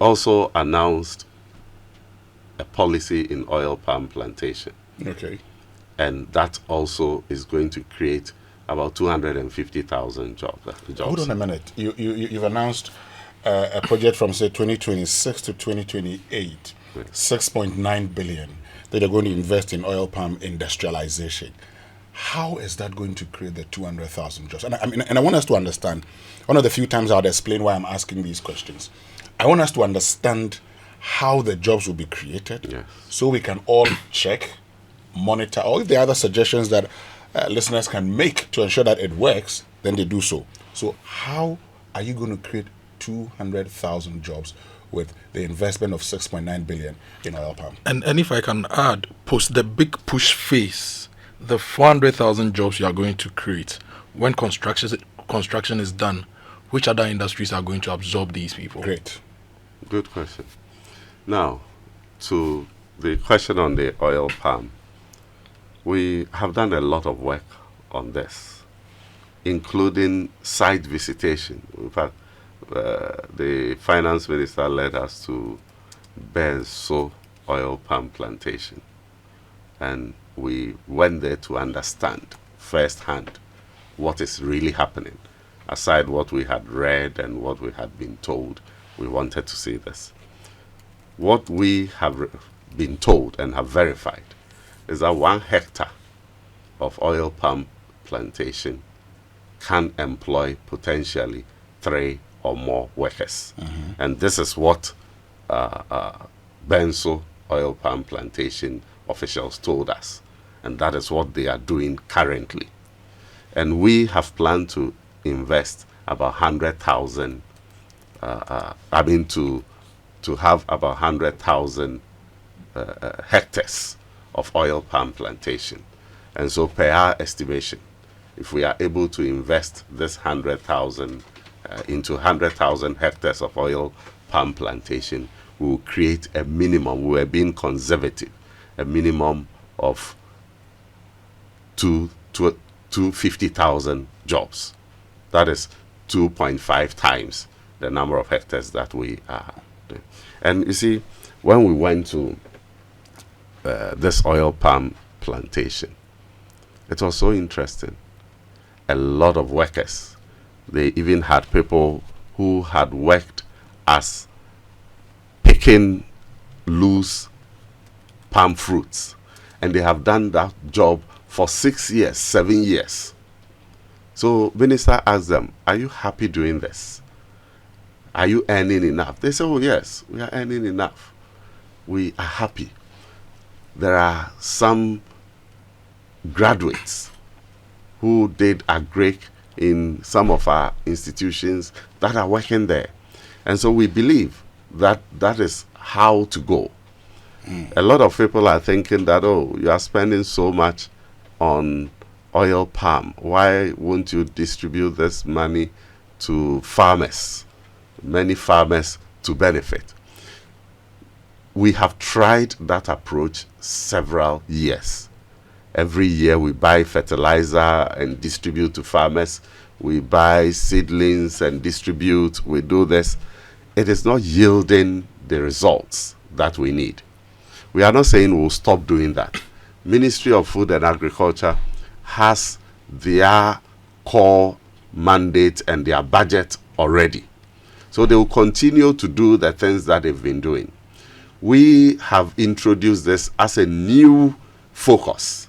also announced a policy in oil palm plantation. Okay. And that also is going to create about 250,000 jobs. Hold on a minute. You've announced a project from, say, 2026 to 2028, Yes. 6.9 billion that they're going to invest in oil palm industrialization. How is that going to create the 200,000 jobs? And I want us to understand. One of the few times I would explain why I'm asking these questions. I want us to understand how the jobs will be created, Yes. so we can all check, monitor, or if there are other suggestions that listeners can make to ensure that it works, then they do so. So how are you going to create 200,000 jobs with the investment of 6.9 billion in oil palm? And if I can add, post the big push phase, the 400,000 jobs you are going to create, when construction is done, which other industries are going to absorb these people? Great. Good question. Now, to the question on the oil palm, we have done a lot of work on this, including site visitation. In fact, the finance minister led us to Benso oil palm plantation, and we went there to understand firsthand what is really happening. Aside what we had read and what we had been told, we wanted to see this. What we have been told and have verified is that 1 hectare of oil palm plantation can employ potentially 3 or more workers. Mm-hmm. And this is what Benso oil palm plantation officials told us. And that is what they are doing currently. And we have planned to invest about 100,000, to have about 100,000 hectares of oil palm plantation. And so per our estimation, if we are able to invest this 100,000 into 100,000 hectares of oil palm plantation, we will create a minimum, we are being conservative, a minimum of 250,000 jobs. That is 2.5 times the number of hectares that we are doing. And you see, when we went to this oil palm plantation, it was so interesting. A lot of workers. They even had people who had worked as picking loose palm fruits, and they have done that job for 6 years, 7 years. So minister asked them, are you happy doing this? Are you earning enough? They said, oh yes, we are earning enough. We are happy. There are some graduates who did agric in some of our institutions that are working there. And so we believe that that is how to go. A lot of people are thinking that, oh, you are spending so much on oil palm. Why won't you distribute this money to farmers, many farmers to benefit? We have tried that approach several years. Every year we buy fertilizer and distribute to farmers. We buy seedlings and distribute. We do this. It is not yielding the results that we need. We are not saying we'll stop doing that. Ministry of Food and Agriculture has their core mandate and their budget already. So they will continue to do the things that they've been doing. We have introduced this as a new focus.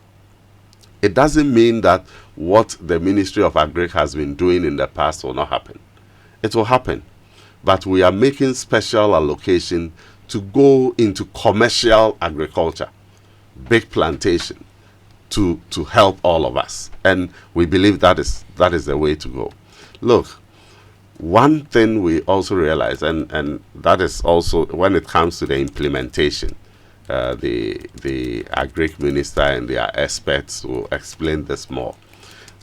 It doesn't mean that what the Ministry of Agric has been doing in the past will not happen. It will happen. But we are making special allocation to go into commercial agriculture, big plantation, to help all of us. And we believe that is the way to go. Look, one thing we also realize, and that is also when it comes to the implementation, the agric minister and their experts will explain this more.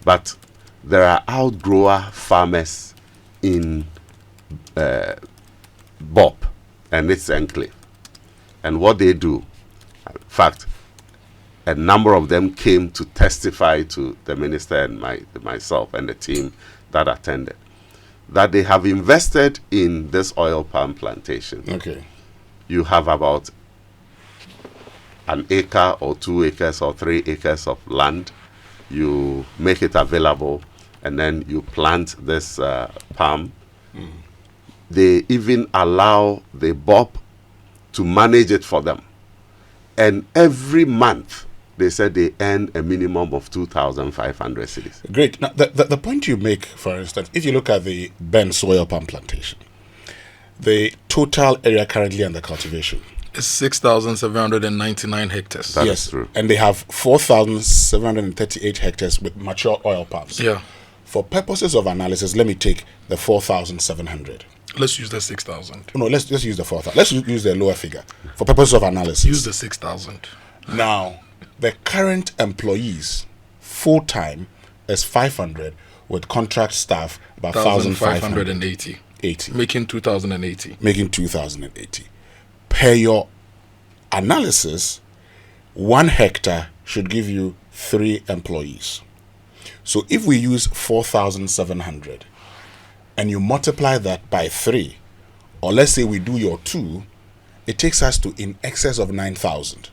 But there are outgrower farmers in BOP and its enclave. And what they do, in fact, a number of them came to testify to the minister and myself and the team that attended. that they have invested in this oil palm plantation. Okay. You have about an acre or 2 acres or 3 acres of land. You make it available, and then you plant this palm. They even allow the BOP to manage it for them. And every month, they said they earn a minimum of 2,500 cedis. Great. Now, the point you make, for instance, if you look at the Ben soil palm plantation, the total area currently under cultivation It's 6,799 hectares. That yes, is true. and they have 4,738 hectares with mature oil palms. Yeah. For purposes of analysis, let me take the 4,700. Let's use the 6,000. No, let's just use the 4,000. Let's use the lower figure for purposes of analysis. Use the 6,000. Now, the current employees full time is 500, with contract staff about 1,580, 1,580. Making 2,080. making 2,080. Per your analysis, 1 hectare should give you 3 employees. So if we use 4,700 and you multiply that by 3, or let's say we do your 2, it takes us to in excess of 9,000.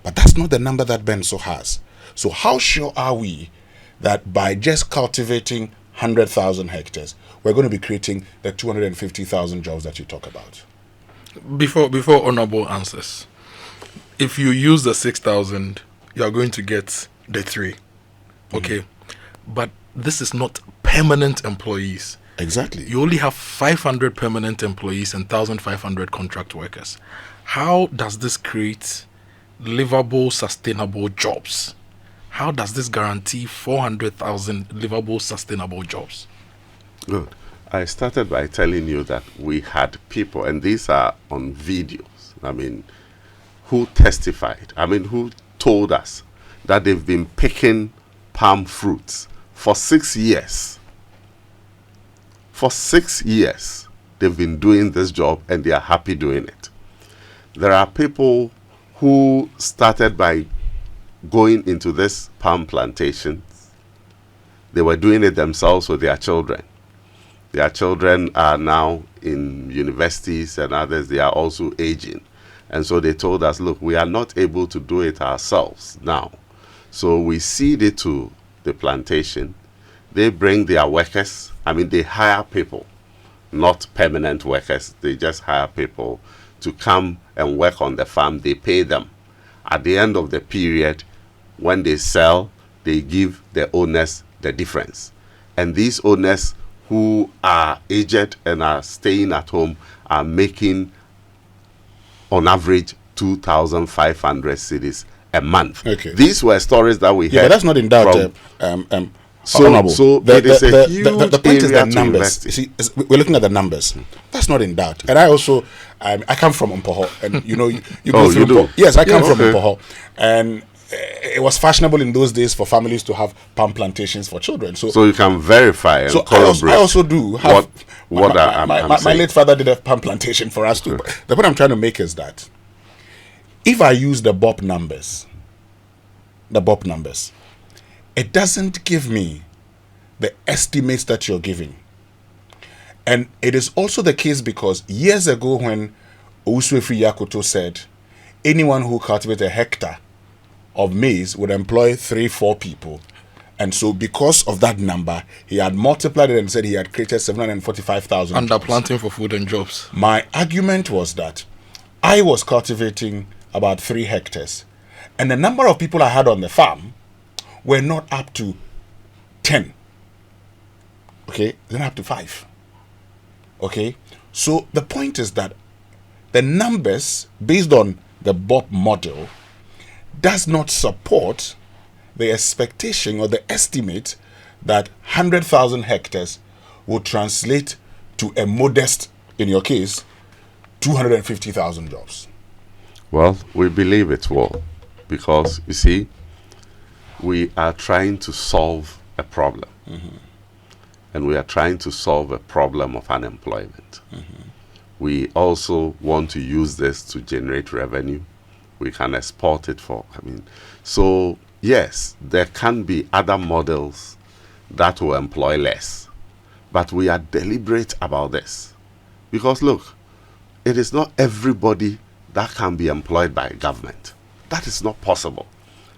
But that's not the number that Benso has. So how sure are we that by just cultivating 100,000 hectares, we're going to be creating the 250,000 jobs that you talk about? Before Honorable answers, if you use the 6,000, you are going to get the 3. Okay. But this is not permanent employees. Exactly. You only have 500 permanent employees and 1,500 contract workers. How does this create livable, sustainable jobs? How does this guarantee 400,000 livable, sustainable jobs? Good. I started by telling you that we had people, and these are on videos, who testified, who told us that they've been picking palm fruits for 6 years. For 6 years, they've been doing this job, and they are happy doing it. There are people who started by going into this palm plantation. They were doing it themselves with their children. Their children are now in universities, and others, they are also aging. And so they told us, look, we are not able to do it ourselves now. So we cede it to the plantation. They bring their workers. They hire people, not permanent workers. They just hire people to come and work on the farm. They pay them. At the end of the period, when they sell, they give the owners the difference. And these owners who are aged and are staying at home are making, on average, 2,500 cedis a month. Okay. These were stories that we Yeah, heard. but that's not in doubt. Honorable. So it is a huge the point is area the to numbers. invest You see, we're looking at the numbers. That's not in doubt. And I also, I come from Umpoho, and you go Oh, through you do? Umpoho. Yes, I come from okay. Umpoho, and it was fashionable in those days for families to have palm plantations for children. So you can verify and So corroborate I also do have what I'm my saying. late father did a palm plantation for us too. But the point I'm trying to make is that if I use the BOP numbers, it doesn't give me the estimates that you're giving. And it is also the case because years ago when Owusu-Efiri Yakoto said anyone who cultivates a hectare of maize would employ 3-4 people. And so because of that number, he had multiplied it and said he had created 745,000 Under jobs. planting for food and jobs. My argument was that I was cultivating about 3 hectares. And the number of people I had on the farm were not up to 10. Okay? Then up to 5. Okay? So the point is that the numbers, based on the BOP model, does not support the expectation or the estimate that 100,000 hectares will translate to a modest, in your case, 250,000 jobs. Well, we believe it will, because you see, we are trying to solve a problem. And we are trying to solve a problem of unemployment. We also want to use this to generate revenue. We can export it for, so yes, there can be other models that will employ less. But we are deliberate about this. Because look, it is not everybody that can be employed by government. That is not possible.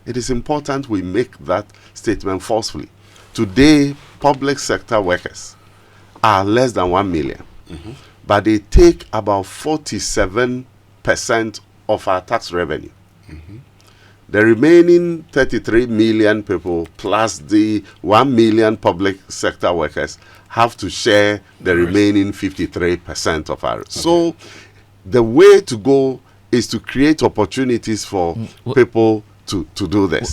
It is important we make that statement forcefully. Today, public sector workers are less than 1 million, but they take about 47% of our tax revenue. The remaining 33 million people plus the 1 million public sector workers have to share the remaining 53% of our. So the way to go is to create opportunities for people to do this.